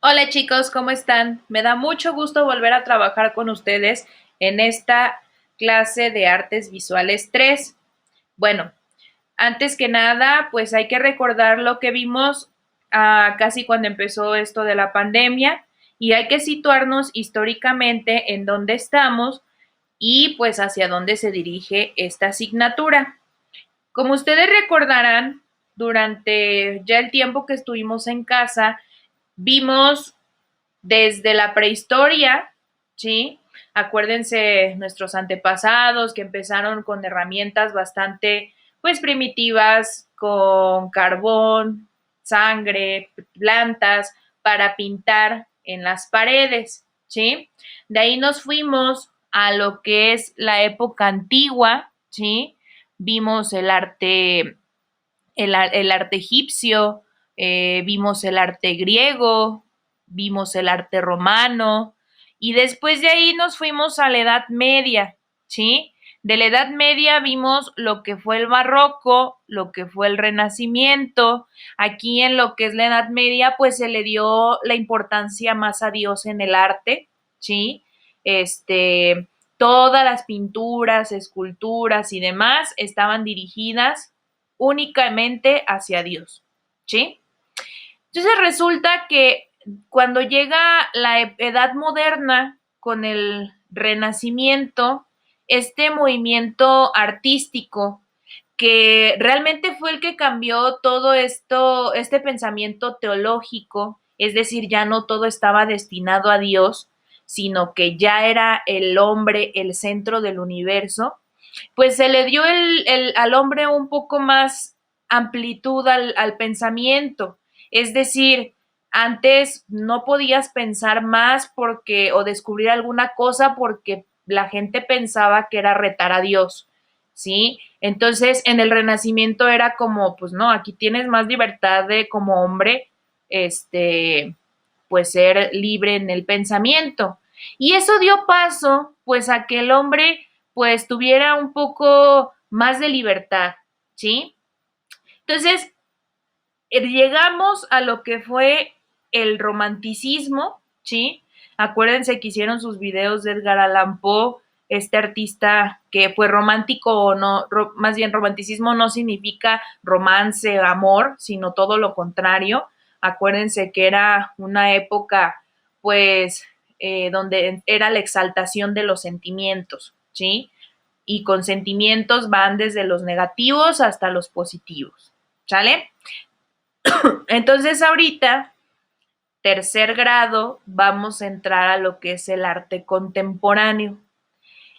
Hola chicos, ¿cómo están? Me da mucho gusto volver a trabajar con ustedes en esta clase de artes visuales 3. Bueno, antes que nada, pues hay que recordar lo que vimos casi cuando empezó esto de la pandemia y hay que situarnos históricamente en dónde estamos y pues hacia dónde se dirige esta asignatura. Como ustedes recordarán, durante ya el tiempo que estuvimos en casa, vimos desde la prehistoria, ¿sí? Acuérdense nuestros antepasados que empezaron con herramientas bastante, pues, primitivas, con carbón, sangre, plantas, para pintar en las paredes, ¿sí? De ahí nos fuimos a lo que es la época antigua, ¿sí? Vimos el arte egipcio, vimos el arte griego, vimos el arte romano y después de ahí nos fuimos a la Edad Media, ¿sí? De la Edad Media vimos lo que fue el barroco, lo que fue el renacimiento. Aquí en lo que es la Edad Media, pues se le dio la importancia más a Dios en el arte, ¿sí? Todas las pinturas, esculturas y demás estaban dirigidas únicamente hacia Dios, ¿sí? Entonces resulta que cuando llega la edad moderna con el renacimiento, este movimiento artístico que realmente fue el que cambió todo esto, este pensamiento teológico, es decir, ya no todo estaba destinado a Dios, sino que ya era el hombre el centro del universo, pues se le dio al hombre un poco más amplitud al pensamiento. Es decir, antes no podías pensar más porque o descubrir alguna cosa porque la gente pensaba que era retar a Dios, ¿sí? Entonces, en el Renacimiento era como, pues no, aquí tienes más libertad de como hombre, pues ser libre en el pensamiento. Y eso dio paso, pues, a que el hombre pues tuviera un poco más de libertad, ¿sí? Entonces, llegamos a lo que fue el romanticismo, ¿sí? Acuérdense que hicieron sus videos de Edgar Allan Poe, este artista que fue romántico o no, más bien romanticismo no significa romance, amor, sino todo lo contrario. Acuérdense que era una época, pues, donde era la exaltación de los sentimientos, ¿sí? Y con sentimientos van desde los negativos hasta los positivos, ¿sale? Entonces ahorita, tercer grado, vamos a entrar a lo que es el arte contemporáneo.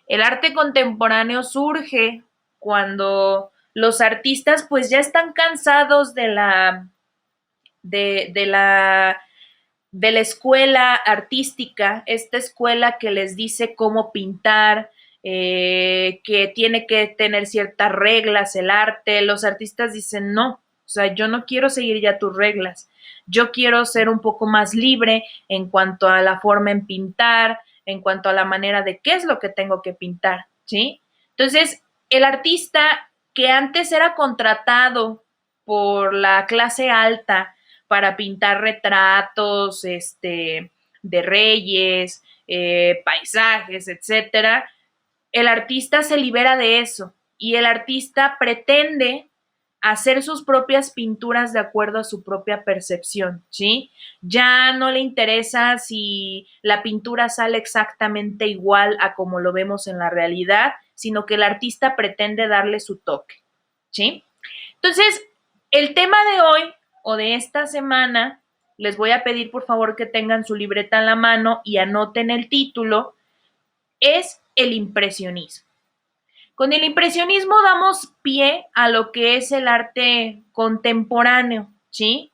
El arte contemporáneo surge cuando los artistas pues ya están cansados de de la escuela artística, esta escuela que les dice cómo pintar, que tiene que tener ciertas reglas el arte. Los artistas dicen, no, o sea, yo no quiero seguir ya tus reglas, yo quiero ser un poco más libre en cuanto a la forma en pintar, en cuanto a la manera de qué es lo que tengo que pintar, ¿sí? Entonces, el artista que antes era contratado por la clase alta para pintar retratos, de reyes, paisajes, etcétera, el artista se libera de eso y el artista pretende hacer sus propias pinturas de acuerdo a su propia percepción, ¿sí? Ya no le interesa si la pintura sale exactamente igual a como lo vemos en la realidad, sino que el artista pretende darle su toque, ¿sí? Entonces, el tema de hoy o de esta semana, les voy a pedir por favor que tengan su libreta en la mano y anoten el título, es el impresionismo. Con el impresionismo damos pie a lo que es el arte contemporáneo, ¿sí?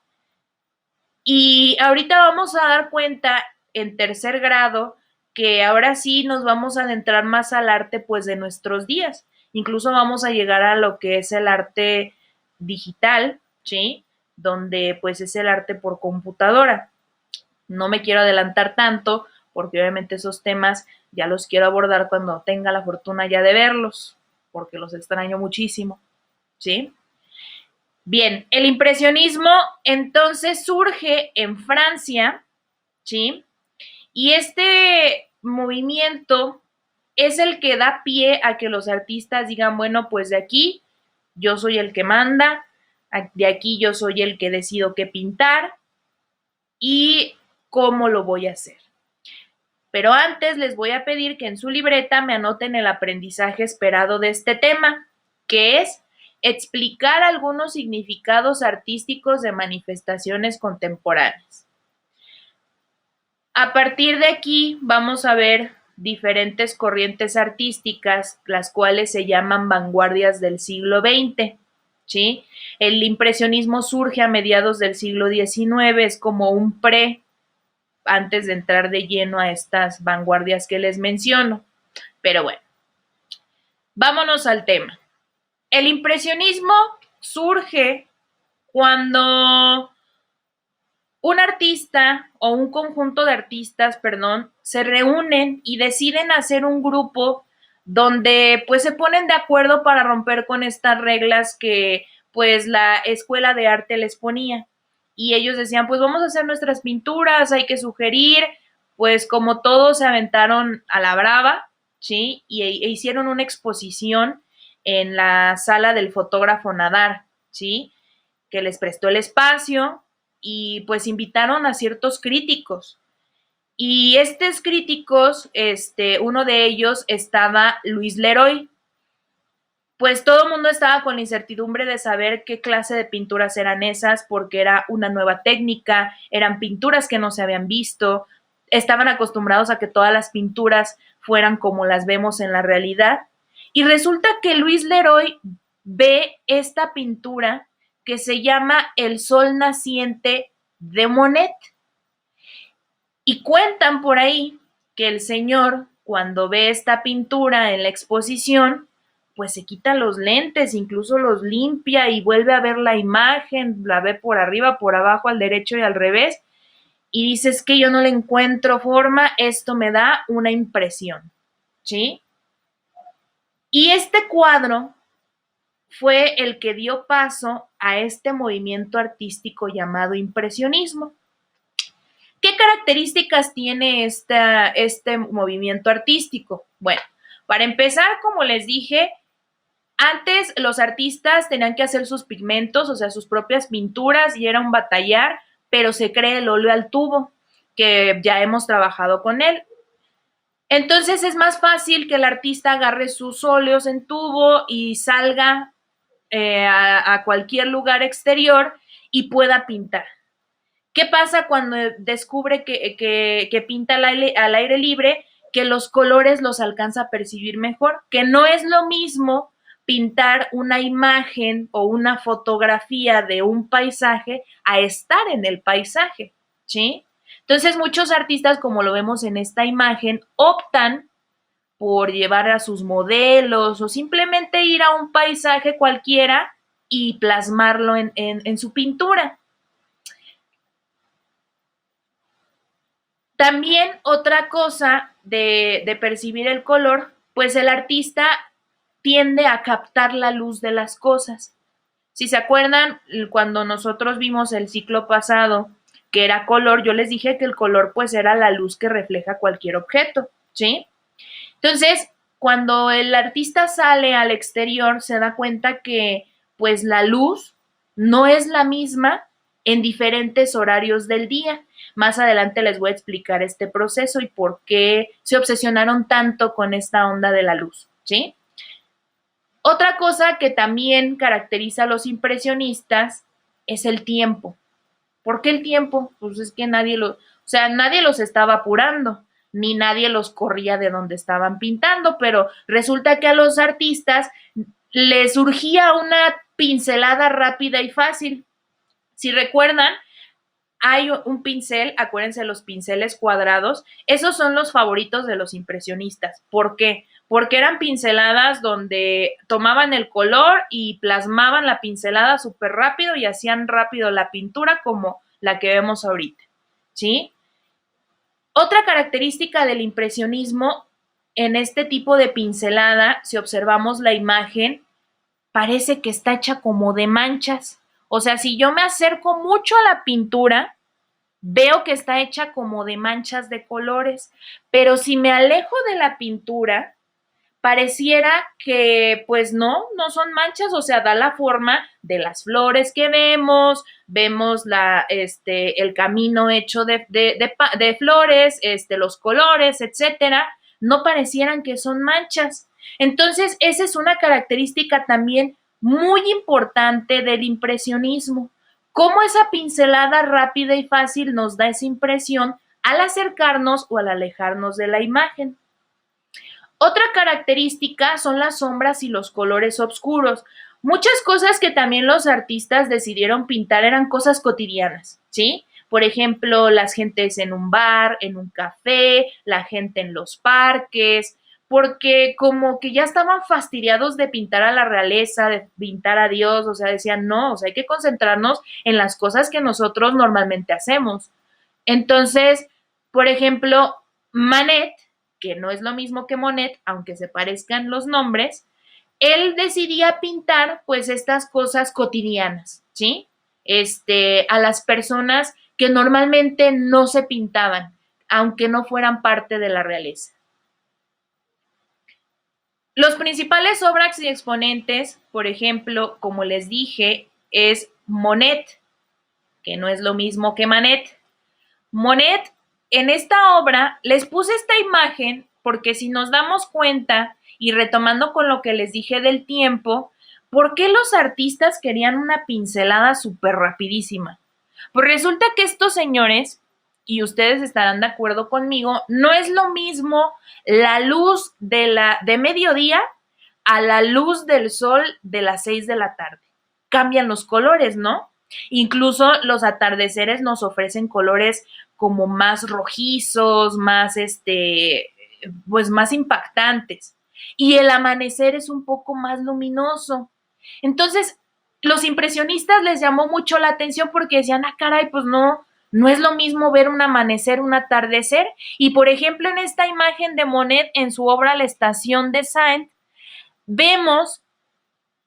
Y ahorita vamos a dar cuenta en tercer grado que ahora sí nos vamos a adentrar más al arte pues de nuestros días. Incluso vamos a llegar a lo que es el arte digital, ¿sí? Donde pues es el arte por computadora. No me quiero adelantar tanto porque obviamente esos temas ya los quiero abordar cuando tenga la fortuna ya de verlos, porque los extraño muchísimo, ¿sí? Bien, el impresionismo entonces surge en Francia, ¿sí? Y este movimiento es el que da pie a que los artistas digan, bueno, pues de aquí yo soy el que manda, de aquí yo soy el que decido qué pintar y cómo lo voy a hacer. Pero antes les voy a pedir que en su libreta me anoten el aprendizaje esperado de este tema, que es explicar algunos significados artísticos de manifestaciones contemporáneas. A partir de aquí vamos a ver diferentes corrientes artísticas, las cuales se llaman vanguardias del siglo XX, ¿sí? El impresionismo surge a mediados del siglo XIX, es como un antes de entrar de lleno a estas vanguardias que les menciono. Pero bueno, vámonos al tema. El impresionismo surge cuando un artista o un conjunto de artistas, perdón, se reúnen y deciden hacer un grupo donde pues se ponen de acuerdo para romper con estas reglas que pues la escuela de arte les ponía. Y ellos decían, pues vamos a hacer nuestras pinturas, hay que sugerir, pues como todos se aventaron a la brava, ¿sí? E hicieron una exposición en la sala del fotógrafo Nadar, ¿sí? Que les prestó el espacio y pues invitaron a ciertos críticos. Y estos críticos, uno de ellos estaba Luis Leroy. Pues todo el mundo estaba con la incertidumbre de saber qué clase de pinturas eran esas, porque era una nueva técnica, eran pinturas que no se habían visto, estaban acostumbrados a que todas las pinturas fueran como las vemos en la realidad. Y resulta que Luis Leroy ve esta pintura que se llama El Sol Naciente de Monet. Y cuentan por ahí que el señor, cuando ve esta pintura en la exposición, pues se quita los lentes, incluso los limpia y vuelve a ver la imagen, la ve por arriba, por abajo, al derecho y al revés, y dice, es que yo no le encuentro forma, esto me da una impresión, ¿sí? Y este cuadro fue el que dio paso a este movimiento artístico llamado impresionismo. ¿Qué características tiene este movimiento artístico? Bueno, para empezar, como les dije, antes los artistas tenían que hacer sus pigmentos, o sea, sus propias pinturas, y era un batallar, pero se crea el óleo al tubo, que ya hemos trabajado con él. Entonces es más fácil que el artista agarre sus óleos en tubo y salga a cualquier lugar exterior y pueda pintar. ¿Qué pasa cuando descubre que pinta al aire libre? Que los colores los alcanza a percibir mejor, que no es lo mismo pintar una imagen o una fotografía de un paisaje a estar en el paisaje, ¿sí? Entonces muchos artistas, como lo vemos en esta imagen, optan por llevar a sus modelos o simplemente ir a un paisaje cualquiera y plasmarlo en su pintura. También otra cosa de percibir el color, pues el artista tiende a captar la luz de las cosas. Si se acuerdan, cuando nosotros vimos el ciclo pasado, que era color, yo les dije que el color pues era la luz que refleja cualquier objeto, ¿sí? Entonces, cuando el artista sale al exterior, se da cuenta que pues la luz no es la misma en diferentes horarios del día. Más adelante les voy a explicar este proceso y por qué se obsesionaron tanto con esta onda de la luz, ¿sí? Otra cosa que también caracteriza a los impresionistas es el tiempo. ¿Por qué el tiempo? Pues es que nadie los estaba apurando, ni nadie los corría de donde estaban pintando, pero resulta que a los artistas les surgía una pincelada rápida y fácil. Si recuerdan, hay un pincel, acuérdense, los pinceles cuadrados, esos son los favoritos de los impresionistas. ¿Por qué? Porque eran pinceladas donde tomaban el color y plasmaban la pincelada súper rápido y hacían rápido la pintura como la que vemos ahorita, ¿sí? Otra característica del impresionismo en este tipo de pincelada, si observamos la imagen, parece que está hecha como de manchas. O sea, si yo me acerco mucho a la pintura, veo que está hecha como de manchas de colores, pero si me alejo de la pintura, pareciera que pues no son manchas, o sea, da la forma de las flores que vemos el camino hecho de flores, los colores, etcétera, no parecieran que son manchas. Entonces, esa es una característica también muy importante del impresionismo. Cómo esa pincelada rápida y fácil nos da esa impresión al acercarnos o al alejarnos de la imagen. Otra característica son las sombras y los colores oscuros. Muchas cosas que también los artistas decidieron pintar eran cosas cotidianas, ¿sí? Por ejemplo, las gentes en un bar, en un café, la gente en los parques, porque como que ya estaban fastidiados de pintar a la realeza, de pintar a Dios, o sea, decían, no, o sea, hay que concentrarnos en las cosas que nosotros normalmente hacemos. Entonces, por ejemplo, Manet, que no es lo mismo que Monet, aunque se parezcan los nombres, él decidía pintar pues estas cosas cotidianas, ¿sí? A las personas que normalmente no se pintaban, aunque no fueran parte de la realeza. Los principales obras y exponentes, por ejemplo, como les dije, es Monet, que no es lo mismo que Manet. Monet, en esta obra, les puse esta imagen porque si nos damos cuenta, y retomando con lo que les dije del tiempo, ¿por qué los artistas querían una pincelada súper rapidísima? Pues resulta que estos señores, y ustedes estarán de acuerdo conmigo, no es lo mismo la luz de mediodía a la luz del sol de las 6 de la tarde. Cambian los colores, ¿no? Incluso los atardeceres nos ofrecen colores como más rojizos, más pues más impactantes. Y el amanecer es un poco más luminoso. Entonces, los impresionistas les llamó mucho la atención porque decían, ah, caray, pues no es lo mismo ver un amanecer, un atardecer. Y por ejemplo, en esta imagen de Monet, en su obra La Estación de Saint, vemos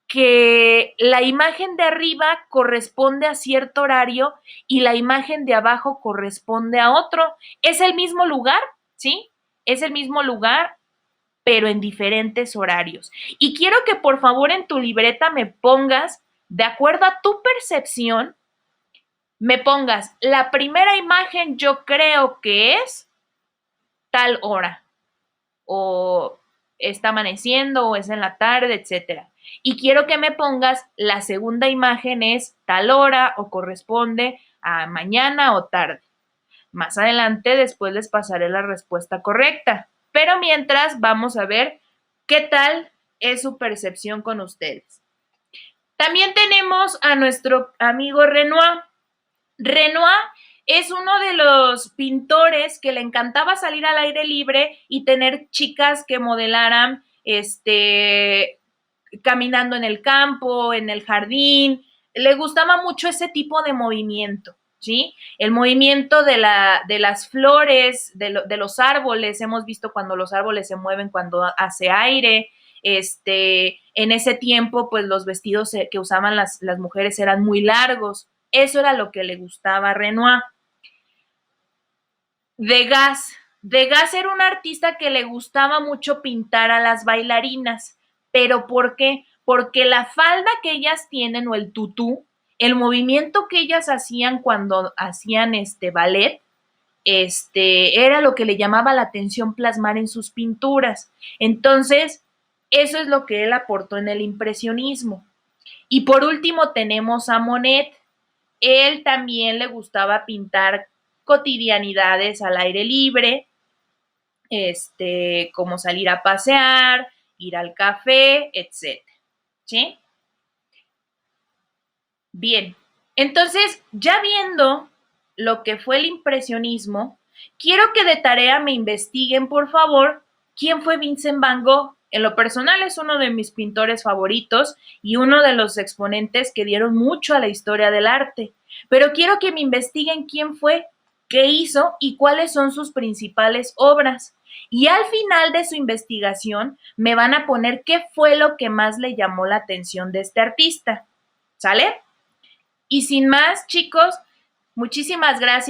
que la imagen de arriba corresponde a cierto horario y la imagen de abajo corresponde a otro. Es el mismo lugar, ¿sí? Es el mismo lugar, pero en diferentes horarios. Y quiero que por favor en tu libreta me pongas, de acuerdo a tu percepción, me pongas la primera imagen yo creo que es tal hora o está amaneciendo o es en la tarde, etcétera. Y quiero que me pongas la segunda imagen es tal hora o corresponde a mañana o tarde. Más adelante después les pasaré la respuesta correcta. Pero mientras vamos a ver qué tal es su percepción con ustedes. También tenemos a nuestro amigo Renoir. Renoir es uno de los pintores que le encantaba salir al aire libre y tener chicas que modelaran caminando en el campo, en el jardín. Le gustaba mucho ese tipo de movimiento, ¿sí? El movimiento de las flores, de los árboles. Hemos visto cuando los árboles se mueven, cuando hace aire. En ese tiempo, pues los vestidos que usaban las mujeres eran muy largos. Eso era lo que le gustaba a Renoir. Degas. Degas era un artista que le gustaba mucho pintar a las bailarinas. ¿Pero por qué? Porque la falda que ellas tienen o el tutú, el movimiento que ellas hacían cuando hacían ballet, era lo que le llamaba la atención plasmar en sus pinturas. Entonces, eso es lo que él aportó en el impresionismo. Y por último tenemos a Monet. Él también le gustaba pintar cotidianidades al aire libre, como salir a pasear, ir al café, etc. ¿Sí? Bien, entonces, ya viendo lo que fue el impresionismo, quiero que de tarea me investiguen, por favor, quién fue Vincent Van Gogh. En lo personal es uno de mis pintores favoritos y uno de los exponentes que dieron mucho a la historia del arte. Pero quiero que me investiguen quién fue, qué hizo y cuáles son sus principales obras. Y al final de su investigación me van a poner qué fue lo que más le llamó la atención de este artista. ¿Sale? Y sin más, chicos, muchísimas gracias.